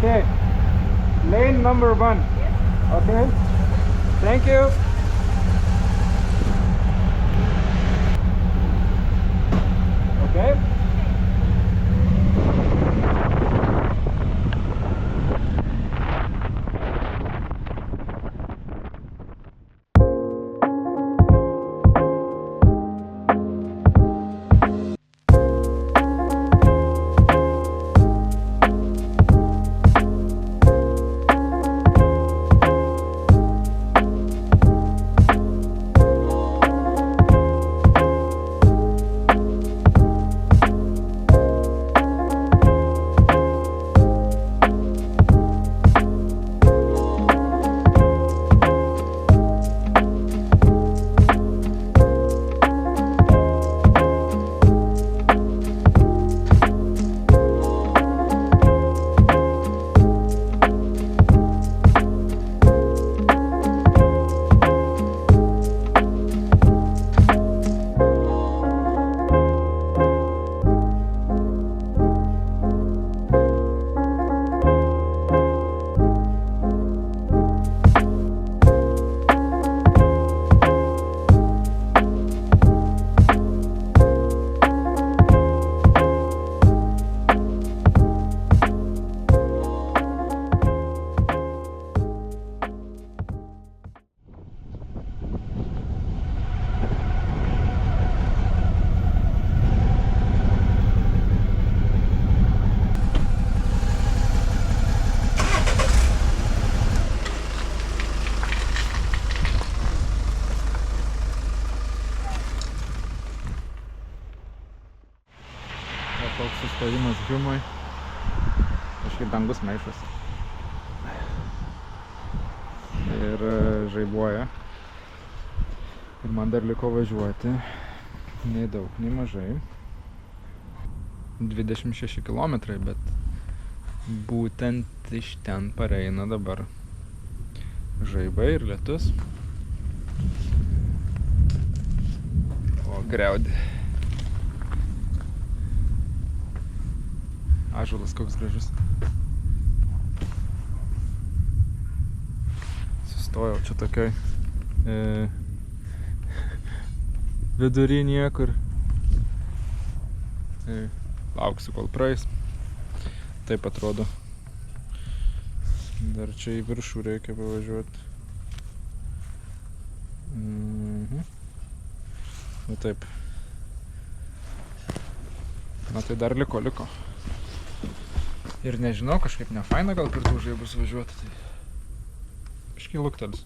Okay. Lane number 1. Okay. Thank you. Okay. Toks sustojimas Hjumui. Kažkaip dangus maišas. Ir žaibuoja. Ir man dar liko važiuoti. Nei daug, nei mažai. 26 kilometrai, bet būtent iš ten pareina dabar žaibai ir lietus. O griaudi. Ąžuolas koks gražus. Sustojau čia tokioj vidury niekur. Lauksiu kol praeis. Taip atrodo. Dar čia į viršų reikia pavažiuoti. Nu taip. Na tai dar liko. Ir nežinau, kažkaip nefaina gal per tų žaibus važiuoti, tai biškį luktelis.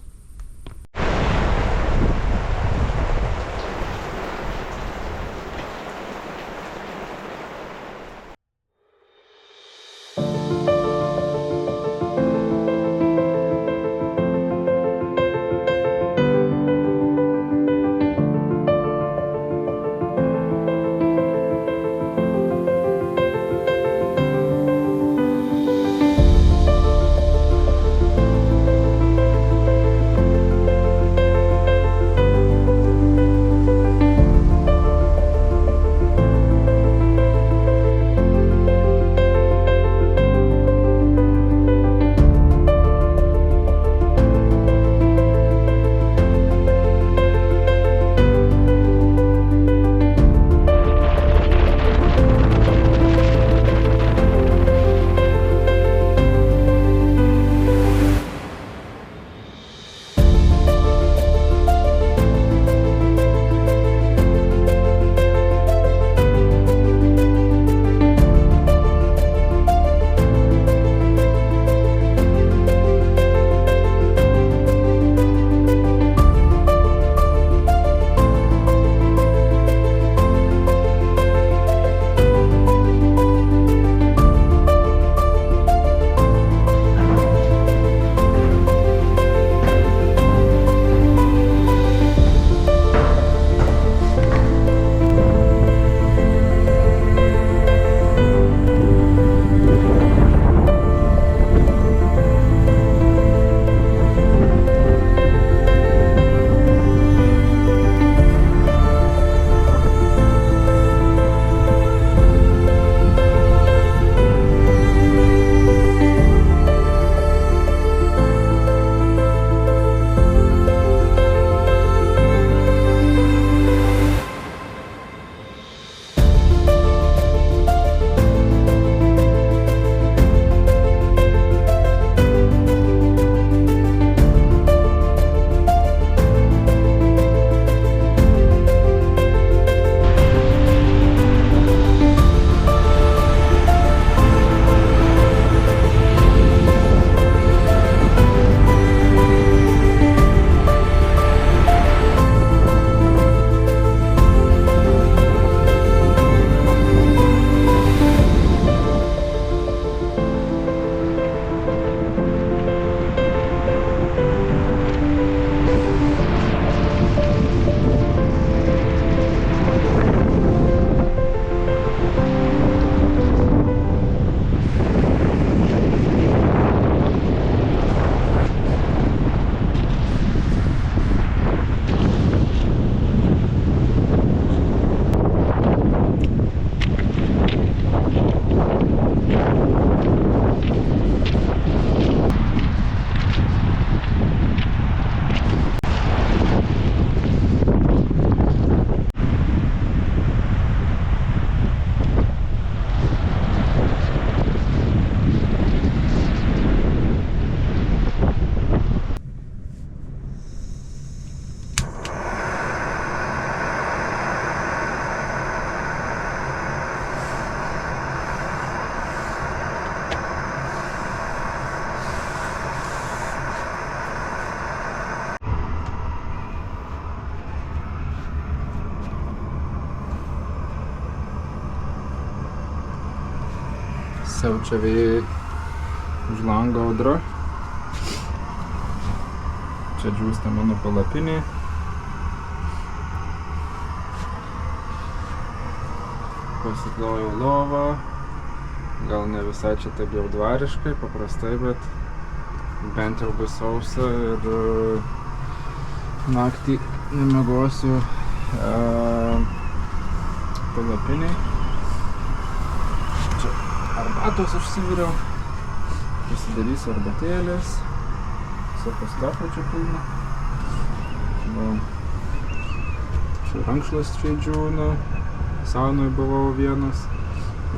Siaučia vėjai, už lango audra. Čia džiūsta mano palapinė. Pasiklojau lovą. Gal ne visai čia taip jau dvariškai, paprastai, bet bent jau bus sausa ir naktį nemiegosiu palapiniai. Čia arbatos užsiviriau. Pasidarysiu arbatėlės. Visokios kafo čia pilna. Čia rankšluosčiai džiūna. Saunoj buvau vienas.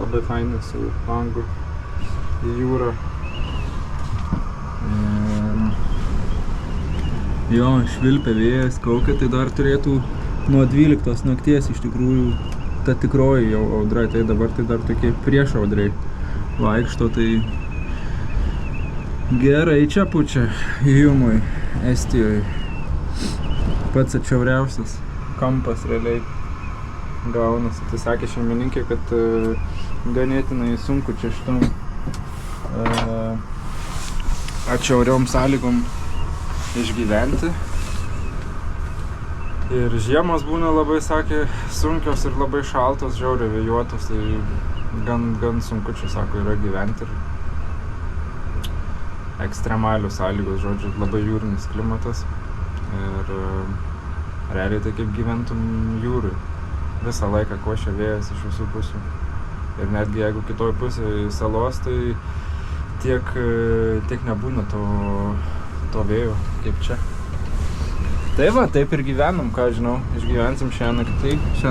Labai fainas su langu į jūrą. Jo, švilpia vėjas, kaukia, tai dar turėtų nuo 12 nakties iš tikrųjų ta tikroji jau audra, tai dabar tai dar tokie prieš audrai vaikšto, tai gerai čia pučia Hjumoj, Estijoje. Pats atšiauriausias kampas realiai gaunasi. Tai sakė šeimininkė, kad ganėtinai sunku čia šitam atšiauriom sąlygom išgyventi. Ir žiemos būna labai, sakė, sunkios ir labai šaltos, žiauriai vėjuotos, tai gan sunku čia, sako, yra gyventi. Ir ekstremalios sąlygos, žodžiu, labai jūrinis klimatas. Ir realiai tai kaip gyventum jūrui. Visą laiką košia vėjas iš visų pusių. Ir netgi jeigu kitoj pusėje salos, tai tiek nebūna to vėjo kaip čia. Tai va, taip ir gyvenam, ką žinau, išgyvensim šią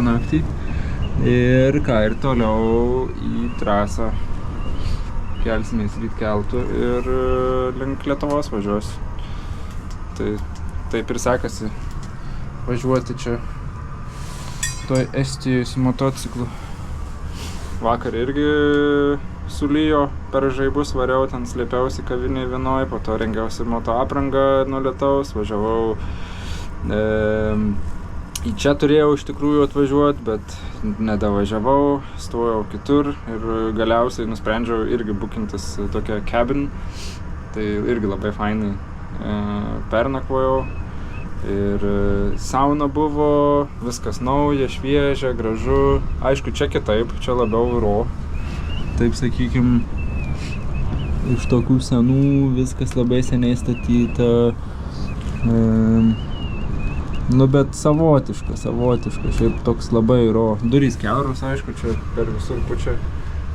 naktį. Ir ką, ir toliau į trasą kelsimės ryt keltu ir link Lietuvos važiuosiu. Tai taip ir sekasi važiuoti čia toj Estijoj su motociklu. Vakar irgi sulijo, per žaibus variau, ten slėpiausi kavinėj vienoj, po to rengiausi moto aprangą nuo lietaus, važiavau į čia turėjau iš tikrųjų atvažiuoti, bet nedavažiavau, stojau kitur ir galiausiai nusprendžiau irgi bukintis tokią cabin, tai irgi labai fainai pernakvojau. Ir sauna buvo, viskas nauja, šviežia, gražu. Aišku, čia kitaip, čia labiau raw. Taip sakykim, iš tokių senų, viskas labai seniai statyta. Bet savotiška, šiaip toks labai raw. Durys kiauros, aišku, čia per visur pučia,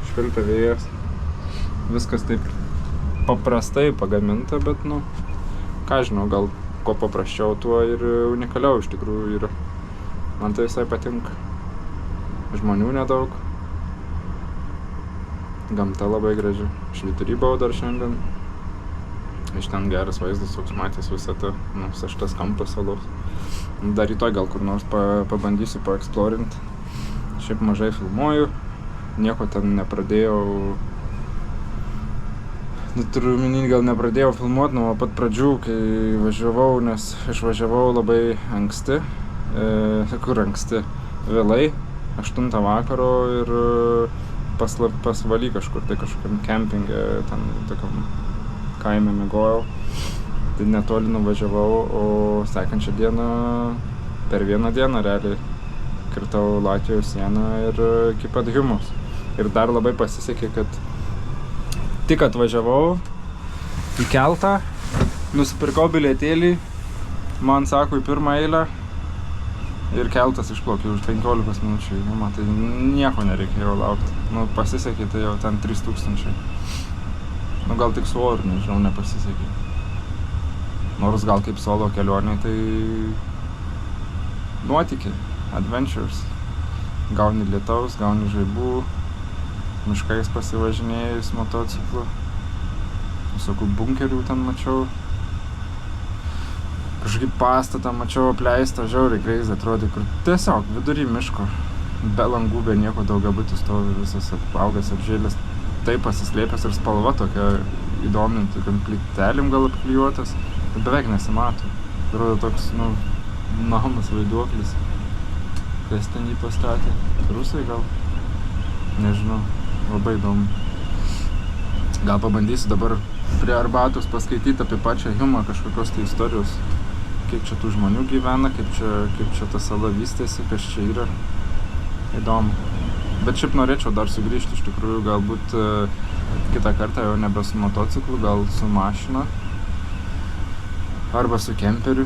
švilpia vėjas. Viskas taip paprastai pagaminta, bet ką žinau, gal ko paprasčiau, tuo ir unikaliau iš tikrųjų yra. Man tai visai patinka. Žmonių nedaug. Gamta labai graži. Švytury buvau dar šiandien. Iš ten geras vaizdas, toks matęs visą tą, šitas kampas salos. Dar rytoj gal kur nors pabandysiu paeksplorinti. Šiaip mažai filmuoju. Nieko ten nepradėjau. Turiu minį, gal nepradėjau filmuoti nuo pat pradžių, kai važiavau, nes išvažiavau labai anksti. Kur anksti? Vėlai, 8 vakaro ir pasvaly kažkur, tai kažkokiam kempinge, ten tokiam kaime miegojau. Tai netoli nuvažiavau, o sekančią dieną, per vieną dieną realiai kirtau Latvijos sieną ir iki pat Hjumos. Ir dar labai pasisekė, kad tik atvažiavau į keltą, nusipirkau bilietėlį, man sako į pirmą eilę ir keltas išplaukė už 15 minučių. Man tai nieko nereikėjo laukti. Pasisekė, tai jau ten 3000. Gal tik su oru, nežinau, nepasisekė. Nors gal kaip solo kelionė, tai nuotykiai, adventures. Gauni lietaus, gauni žaibų, miškais pasivažinėjus motociklu. Visokių bunkerių ten mačiau. Kažkaip pastatą mačiau apleistą, žiauriai crazy atrodė, kur tiesiog vidury miško. Be langų, be nieko, daugiabutis stovi, visas apaugęs apžėlęs. Taip pasislėpęs ir spalva tokia įdomi, tokiam plytelėm gal apklijuotas. Bet beveik nesimato. Atrodo toks, namas vaiduoklis. Kas ten jį pastatė? Rusai gal? Nežinau. Labai įdomu. Gal pabandysiu dabar prie arbatos paskaityti apie pačią Humą, kažkokios tai istorijos, kaip čia tų žmonių gyvena, kaip čia ta sala vystėsi, kas čia yra. Įdomu. Bet šiaip norėčiau dar sugrįžti, iš tikrųjų, galbūt kitą kartą jau nebe su motociklu, gal su mašina arba su kemperiu.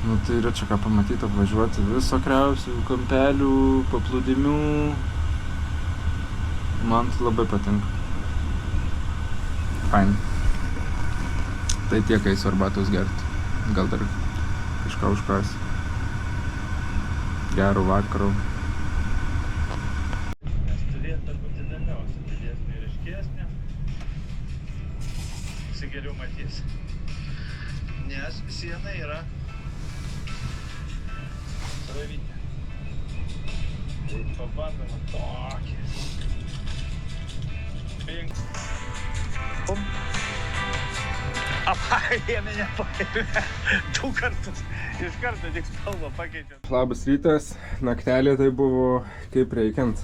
Nu, tai yra čia ką pamatyti, apvažiuoti visokiausių kampelių, paplūdimių. Man tai labai patinka. Fain. Tai tiek eisiu arbatos gerti. Gal dar kažką užkąsiu. Gero vakaro. Nes turėtų būti įdomiausia, didesnė ir aiškesnė. Visi geriau matys. Nes siena yra sravytė. Tai pabandome tokį. Bing. Pum. Apajėminė paėmė 2 kartus. Iš karto tik spalvą pakeičiau. Labas rytas, naktelė tai buvo kaip reikiant.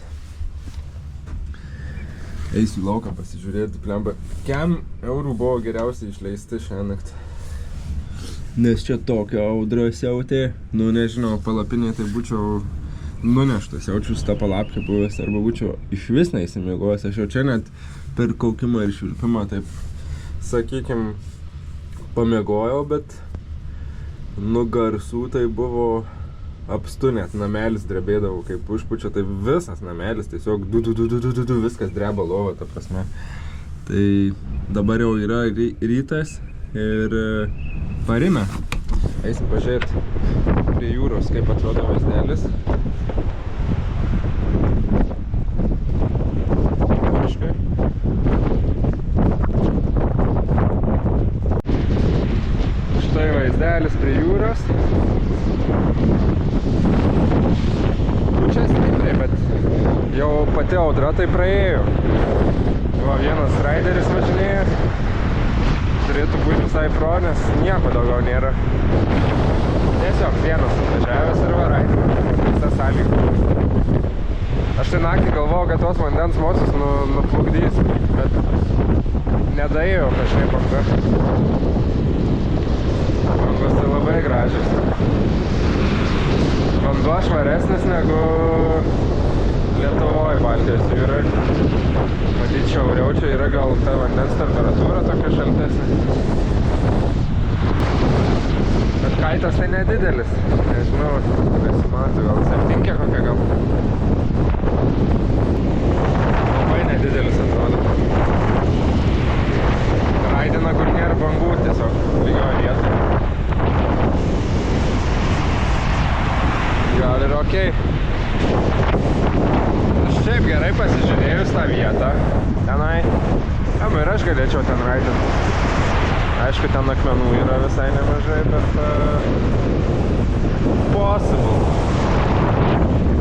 Eisiu į lauką pasižiūrėti, plemba. Kiam eurų buvo geriausiai išleisti šią naktį? Nes čia tokia audra siautė. Nu nežinau, palapinė tai būčiau nuneštas, jaučiu tą palapkę buvęs, arba būčiau iš vis neįsimiegojęs. Aš jau čia net per kaukimą ir švilpimą taip, sakykim, pamiegojau, bet nu garsų tai buvo apstu, net namelis drebėdavo, kaip užpučia, tai visas namelis tiesiog du, viskas dreba lova, ta prasme. Tai dabar jau yra rytas ir parime. Eisim pažiūrėti prie jūros, kaip atrodo vaizdelis. Štai vaizdelis prie jūros. Čia stipriai, bet jau pati audra tai praėjo. Va, vienas raideris važinėja. Turėtų būti visai pro, nes nieko daugiau nėra. Tiesiog vienas atvažiavęs ir va raideris. Visa sąlyga. Aš tai naktį galvojau, kad tos vandens mocius nuplukdys, bet nedaėjo kažkaip banga. Bangos tai labai gražios. Vanduo švaresnis negu Lietuvoje Baltijos jūrai. Matyt, šiauriau čia yra gal ta vandens temperatūra tokia šaltesnė. Bet kaitas tai nedidelis. Nežinau, nesimato, gal 7 kokia gal. Labai nedidelis atrodo. Raidina, kur nėra bangų, tiesiog lygioje vietoje. Gal ir okei. Aš šiaip gerai pasižiūrėjus tą vietą tenai. Ir aš galėčiau ten raidinti. Aišku, ten akmenų yra visai nemažai, bet possible.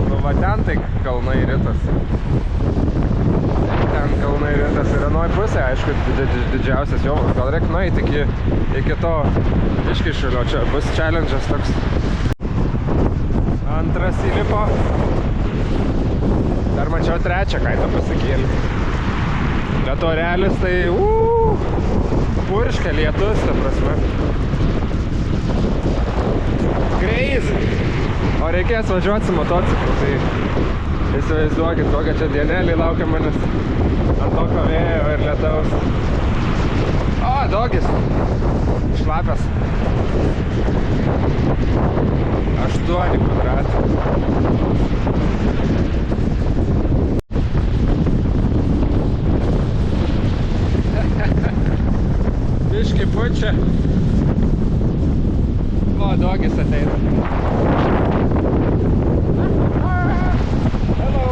Nu va ten tai kalnai ritas. Ten kalnai ritas ir anoj pusė, aišku, didžiausias jau. Gal reik nueiti iki to iškišulio. Čia bus challenge'as toks. Antras įlipo. Dar mačiau trečią kaitą pasikėlį. Bet orelis tai purškia lietus, ta prasme. Crazy! O reikės važiuoti su motociklu, tai įsivaizduokit, kokią čia dienelį laukia manęs ant tokio vėjo ir lietaus. O, dogis! Šlapias. 8 kvadratų. Biški pučia. O, dogis ateina. Hello.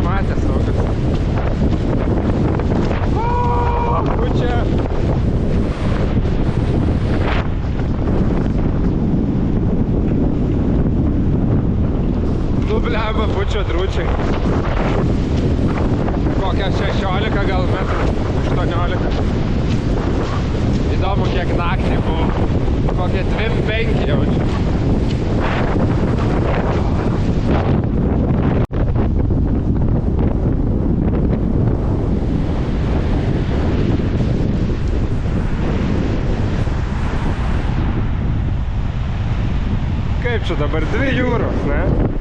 matęs tokius. O, pučia. Nu, blemba, pučia drūčiai. Kokia 16 gal metrų, 18. Įdomu, kiek naktį buvo. Kokie 2-5 jaučiu. Kaip čia dabar 2 jūros, ne?